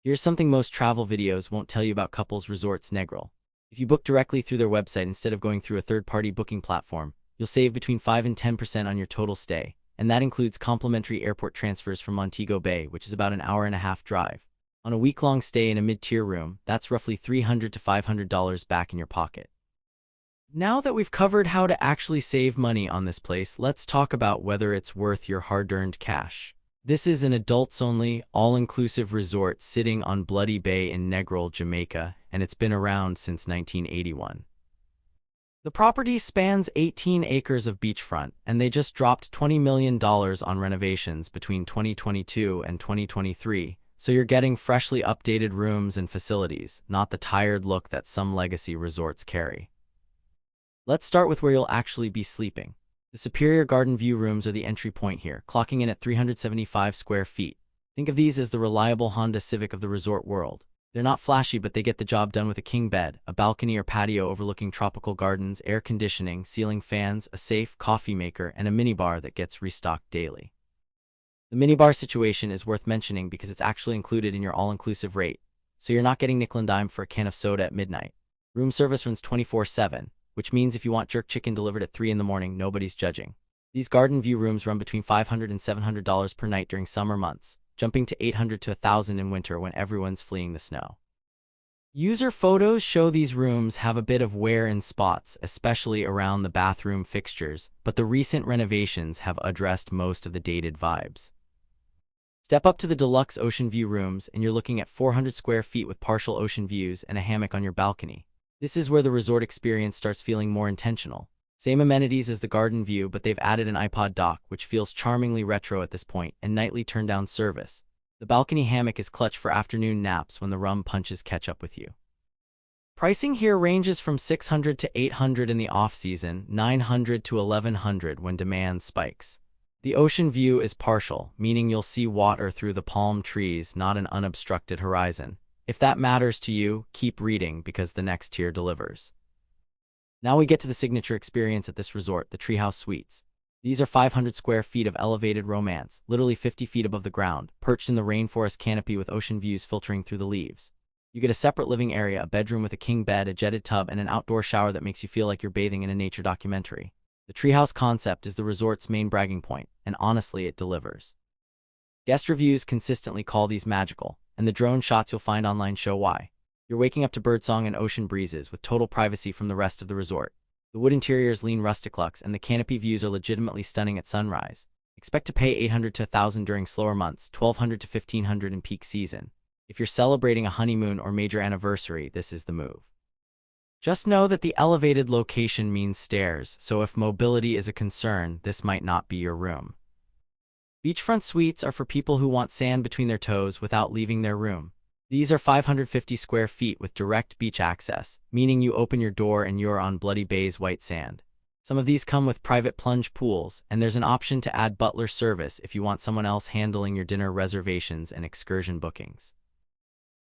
Here's something most travel videos won't tell you about Couples Resorts Negril. If you book directly through their website instead of going through a third-party booking platform, you'll save between 5 and 10% on your total stay, and that includes complimentary airport transfers from Montego Bay, which is about an hour-and-a-half drive. On a week-long stay in a mid-tier room, that's roughly $300 to $500 back in your pocket. Now that we've covered how to actually save money on this place, let's talk about whether it's worth your hard-earned cash. This is an adults-only, all-inclusive resort sitting on Bloody Bay in Negril, Jamaica, and it's been around since 1981. The property spans 18 acres of beachfront, and they just dropped $20 million on renovations between 2022 and 2023, so you're getting freshly updated rooms and facilities, not the tired look that some legacy resorts carry. Let's start with where you'll actually be sleeping. The superior garden view rooms are the entry point here, clocking in at 375 square feet. Think of these as the reliable Honda Civic of the resort world. They're not flashy, but they get the job done with a king bed, a balcony or patio overlooking tropical gardens, air conditioning, ceiling fans, a safe, coffee maker, and a minibar that gets restocked daily. The minibar situation is worth mentioning because it's actually included in your all-inclusive rate, so you're not getting nickel and dime for a can of soda at midnight. Room service runs 24/7, which means if you want jerk chicken delivered at 3 in the morning, nobody's judging. These garden view rooms run between $500 and $700 per night during summer months, jumping to $800 to $1,000 in winter when everyone's fleeing the snow. User photos show these rooms have a bit of wear in spots, especially around the bathroom fixtures, but the recent renovations have addressed most of the dated vibes. Step up to the deluxe ocean view rooms and you're looking at 400 square feet with partial ocean views and a hammock on your balcony. This is where the resort experience starts feeling more intentional. Same amenities as the garden view, but they've added an iPod dock, which feels charmingly retro at this point, and nightly turn-down service. The balcony hammock is clutch for afternoon naps when the rum punches catch up with you. Pricing here ranges from $600 to $800 in the off-season, $900 to $1,100 when demand spikes. The ocean view is partial, meaning you'll see water through the palm trees, not an unobstructed horizon. If that matters to you, keep reading because the next tier delivers. Now we get to the signature experience at this resort, the Treehouse Suites. These are 500 square feet of elevated romance, literally 50 feet above the ground, perched in the rainforest canopy with ocean views filtering through the leaves. You get a separate living area, a bedroom with a king bed, a jetted tub, and an outdoor shower that makes you feel like you're bathing in a nature documentary. The treehouse concept is the resort's main bragging point, and honestly, it delivers. Guest reviews consistently call these magical, and the drone shots you'll find online show why. You're waking up to birdsong and ocean breezes with total privacy from the rest of the resort. The wood interiors lean rustic luxe, and the canopy views are legitimately stunning at sunrise. Expect to pay $800 to $1,000 during slower months, $1,200 to $1,500 in peak season. If you're celebrating a honeymoon or major anniversary, this is the move. Just know that the elevated location means stairs, so if mobility is a concern, this might not be your room. Beachfront suites are for people who want sand between their toes without leaving their room. These are 550 square feet with direct beach access, meaning you open your door and you're on Bloody Bay's white sand. Some of these come with private plunge pools, and there's an option to add butler service if you want someone else handling your dinner reservations and excursion bookings.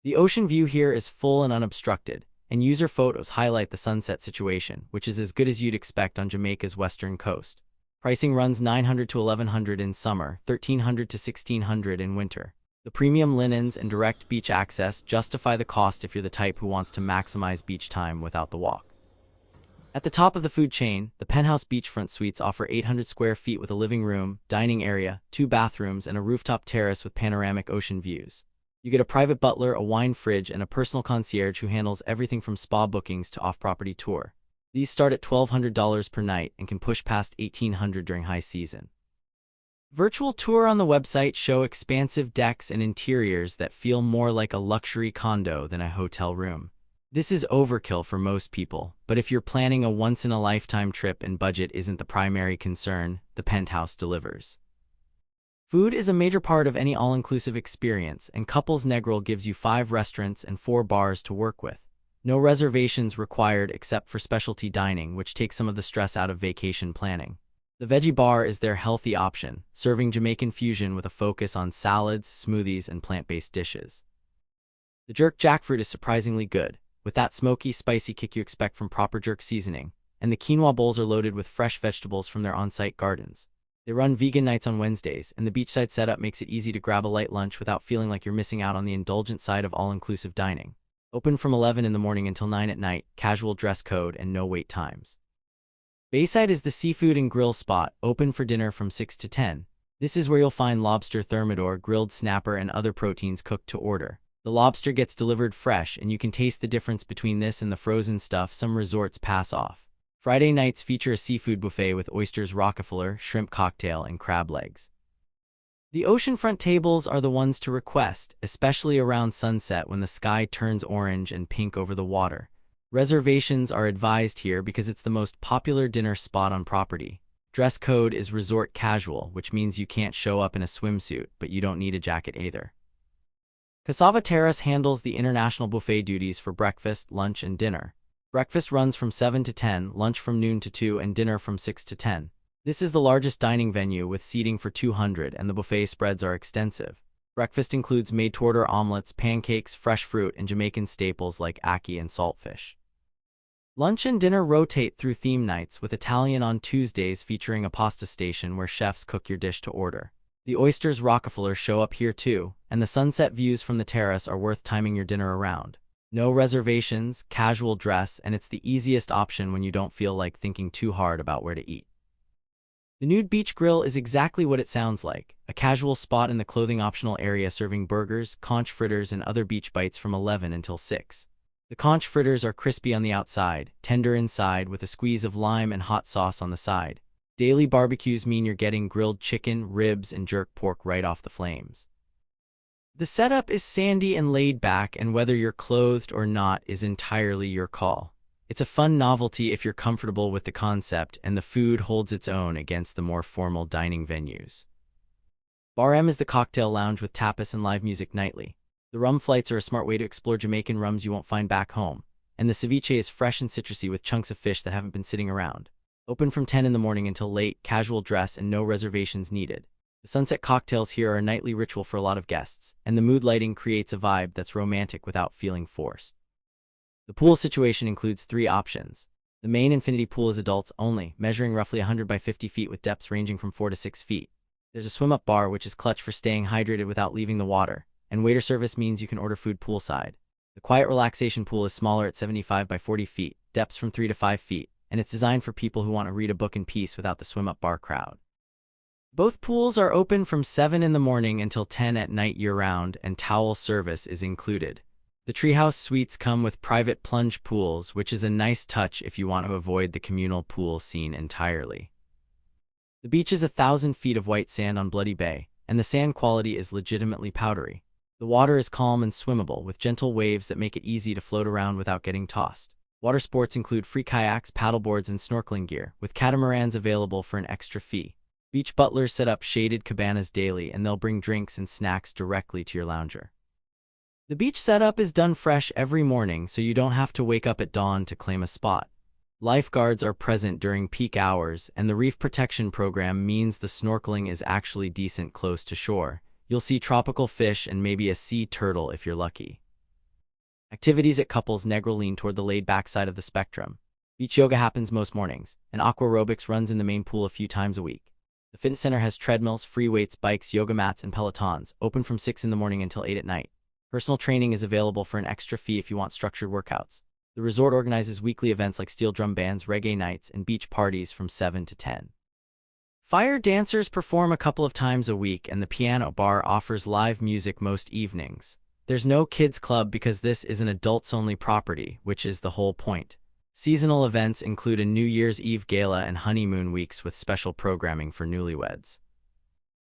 The ocean view here is full and unobstructed, and user photos highlight the sunset situation, which is as good as you'd expect on Jamaica's western coast. Pricing runs $900 to $1,100 in summer, $1,300 to $1,600 in winter. The premium linens and direct beach access justify the cost if you're the type who wants to maximize beach time without the walk. At the top of the food chain, the Penthouse Beachfront Suites offer 800 square feet with a living room, dining area, 2 bathrooms, and a rooftop terrace with panoramic ocean views. You get a private butler, a wine fridge, and a personal concierge who handles everything from spa bookings to off-property tour. These start at $1,200 per night and can push past $1,800 during high season. Virtual tour on the website show expansive decks and interiors that feel more like a luxury condo than a hotel room. This is overkill for most people, but if you're planning a once-in-a-lifetime trip and budget isn't the primary concern, the Penthouse delivers. Food is a major part of any all-inclusive experience, and Couples Negril gives you 5 restaurants and 4 bars to work with. No reservations required except for specialty dining, which takes some of the stress out of vacation planning. The Veggie Bar is their healthy option, serving Jamaican fusion with a focus on salads, smoothies, and plant-based dishes. The jerk jackfruit is surprisingly good, with that smoky, spicy kick you expect from proper jerk seasoning, and the quinoa bowls are loaded with fresh vegetables from their on-site gardens. They run vegan nights on Wednesdays, and the beachside setup makes it easy to grab a light lunch without feeling like you're missing out on the indulgent side of all-inclusive dining. Open from 11 in the morning until 9 at night, casual dress code and no wait times. Bayside is the seafood and grill spot, open for dinner from 6 to 10. This is where you'll find lobster, thermidor, grilled snapper, and other proteins cooked to order. The lobster gets delivered fresh, and you can taste the difference between this and the frozen stuff some resorts pass off. Friday nights feature a seafood buffet with oysters, Rockefeller, shrimp cocktail, and crab legs. The oceanfront tables are the ones to request, especially around sunset when the sky turns orange and pink over the water. Reservations are advised here because it's the most popular dinner spot on property. Dress code is resort casual, which means you can't show up in a swimsuit, but you don't need a jacket either. Cassava Terrace handles the international buffet duties for breakfast, lunch, and dinner. Breakfast runs from 7 to 10, lunch from noon to 2, and dinner from 6 to 10. This is the largest dining venue with seating for 200, and the buffet spreads are extensive. Breakfast includes made-to-order omelets, pancakes, fresh fruit, and Jamaican staples like ackee and saltfish. Lunch and dinner rotate through theme nights, with Italian on Tuesdays featuring a pasta station where chefs cook your dish to order. The oysters, Rockefeller, show up here too, and the sunset views from the terrace are worth timing your dinner around. No reservations, casual dress, and it's the easiest option when you don't feel like thinking too hard about where to eat. The Nude Beach Grill is exactly what it sounds like, a casual spot in the clothing-optional area serving burgers, conch fritters, and other beach bites from 11 until 6. The conch fritters are crispy on the outside, tender inside, with a squeeze of lime and hot sauce on the side. Daily barbecues mean you're getting grilled chicken, ribs, and jerk pork right off the flames. The setup is sandy and laid back, and whether you're clothed or not is entirely your call. It's a fun novelty if you're comfortable with the concept, and the food holds its own against the more formal dining venues. Bar M is the cocktail lounge with tapas and live music nightly. The rum flights are a smart way to explore Jamaican rums you won't find back home, and the ceviche is fresh and citrusy with chunks of fish that haven't been sitting around. Open from 10 in the morning until late, casual dress, and no reservations needed. The sunset cocktails here are a nightly ritual for a lot of guests, and the mood lighting creates a vibe that's romantic without feeling forced. The pool situation includes 3 options. The main infinity pool is adults only, measuring roughly 100 by 50 feet with depths ranging from 4 to 6 feet. There's a swim-up bar, which is clutch for staying hydrated without leaving the water, and waiter service means you can order food poolside. The quiet relaxation pool is smaller at 75 by 40 feet, depths from 3 to 5 feet, and it's designed for people who want to read a book in peace without the swim-up bar crowd. Both pools are open from 7 in the morning until 10 at night year-round, and towel service is included. The Treehouse Suites come with private plunge pools, which is a nice touch if you want to avoid the communal pool scene entirely. The beach is 1,000 feet of white sand on Bloody Bay, and the sand quality is legitimately powdery. The water is calm and swimmable, with gentle waves that make it easy to float around without getting tossed. Water sports include free kayaks, paddleboards, and snorkeling gear, with catamarans available for an extra fee. Beach butlers set up shaded cabanas daily, and they'll bring drinks and snacks directly to your lounger. The beach setup is done fresh every morning, so you don't have to wake up at dawn to claim a spot. Lifeguards are present during peak hours, and the reef protection program means the snorkeling is actually decent close to shore. You'll see tropical fish and maybe a sea turtle if you're lucky. Activities at Couples Negril lean toward the laid-back side of the spectrum. Beach yoga happens most mornings, and aqua aerobics runs in the main pool a few times a week. The fitness center has treadmills, free weights, bikes, yoga mats, and pelotons, open from 6 in the morning until 8 at night. Personal training is available for an extra fee if you want structured workouts. The resort organizes weekly events like steel drum bands, reggae nights, and beach parties from 7 to 10. Fire dancers perform a couple of times a week, and the piano bar offers live music most evenings. There's no kids club because this is an adults-only property, which is the whole point. Seasonal events include a New Year's Eve gala and honeymoon weeks with special programming for newlyweds.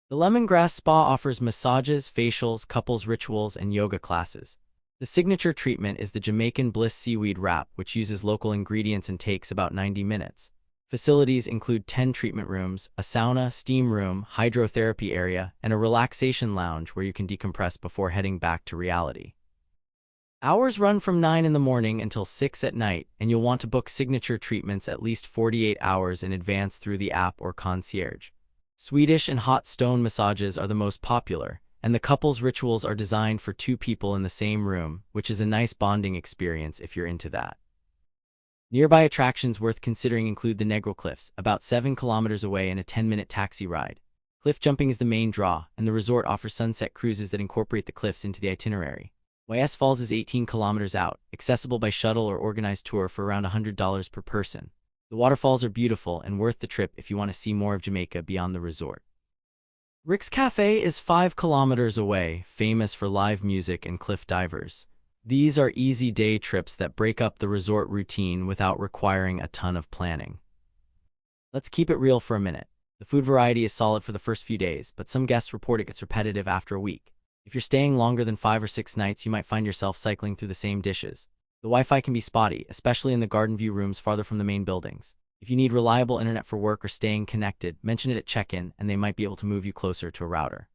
The Lemongrass Spa offers massages, facials, couples rituals, and yoga classes. The signature treatment is the Jamaican Bliss Seaweed Wrap, which uses local ingredients and takes about 90 minutes. Facilities include 10 treatment rooms, a sauna, steam room, hydrotherapy area, and a relaxation lounge where you can decompress before heading back to reality. Hours run from 9 in the morning until 6 at night, and you'll want to book signature treatments at least 48 hours in advance through the app or concierge. Swedish and hot stone massages are the most popular, and the couple's rituals are designed for 2 people in the same room, which is a nice bonding experience if you're into that. Nearby attractions worth considering include the Negril Cliffs, about 7 kilometers away, and a 10-minute taxi ride. Cliff jumping is the main draw, and the resort offers sunset cruises that incorporate the cliffs into the itinerary. YS Falls is 18 kilometers out, accessible by shuttle or organized tour for around $100 per person. The waterfalls are beautiful and worth the trip if you want to see more of Jamaica beyond the resort. Rick's Cafe is 5 kilometers away, famous for live music and cliff divers. These are easy day trips that break up the resort routine without requiring a ton of planning. Let's keep it real for a minute. The food variety is solid for the first few days, but some guests report it gets repetitive after a week. If you're staying longer than 5 or 6 nights, you might find yourself cycling through the same dishes. The Wi-Fi can be spotty, especially in the garden view rooms farther from the main buildings. If you need reliable internet for work or staying connected, mention it at check-in, and they might be able to move you closer to a router.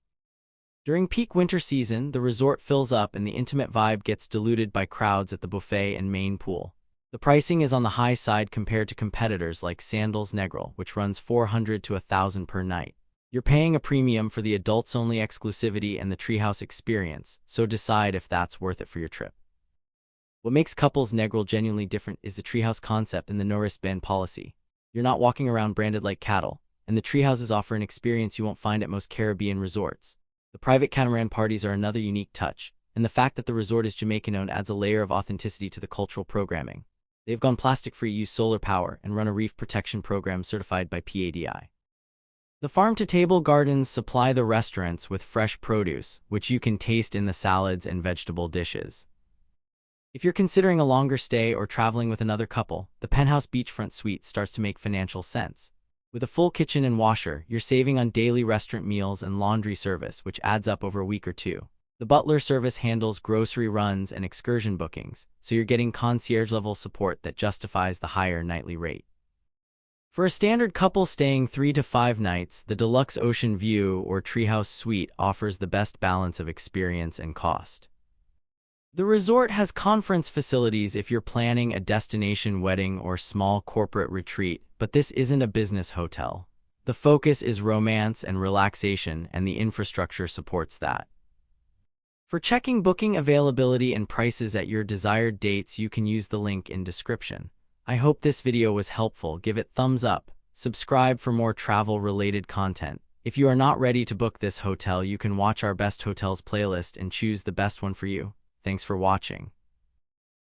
During peak winter season, the resort fills up and the intimate vibe gets diluted by crowds at the buffet and main pool. The pricing is on the high side compared to competitors like Sandals Negril, which runs $400 to $1,000 per night. You're paying a premium for the adults-only exclusivity and the Treehouse experience, so decide if that's worth it for your trip. What makes Couples Negril genuinely different is the Treehouse concept and the no-wristband policy. You're not walking around branded like cattle, and the Treehouses offer an experience you won't find at most Caribbean resorts. The private catamaran parties are another unique touch, and the fact that the resort is Jamaican-owned adds a layer of authenticity to the cultural programming. They've gone plastic-free, use solar power, and run a reef protection program certified by PADI. The farm-to-table gardens supply the restaurants with fresh produce, which you can taste in the salads and vegetable dishes. If you're considering a longer stay or traveling with another couple, the Penthouse Beachfront Suites starts to make financial sense. With a full kitchen and washer, you're saving on daily restaurant meals and laundry service, which adds up over a week or two. The butler service handles grocery runs and excursion bookings, so you're getting concierge-level support that justifies the higher nightly rate. For a standard couple staying 3 to 5 nights, the Deluxe Ocean View or Treehouse Suite offers the best balance of experience and cost. The resort has conference facilities if you're planning a destination wedding or small corporate retreat, but this isn't a business hotel. The focus is romance and relaxation, and the infrastructure supports that. For checking booking availability and prices at your desired dates, you can use the link in description. I hope this video was helpful. Give it thumbs up. Subscribe for more travel-related content. If you are not ready to book this hotel, you can watch our best hotels playlist and choose the best one for you. Thanks for watching.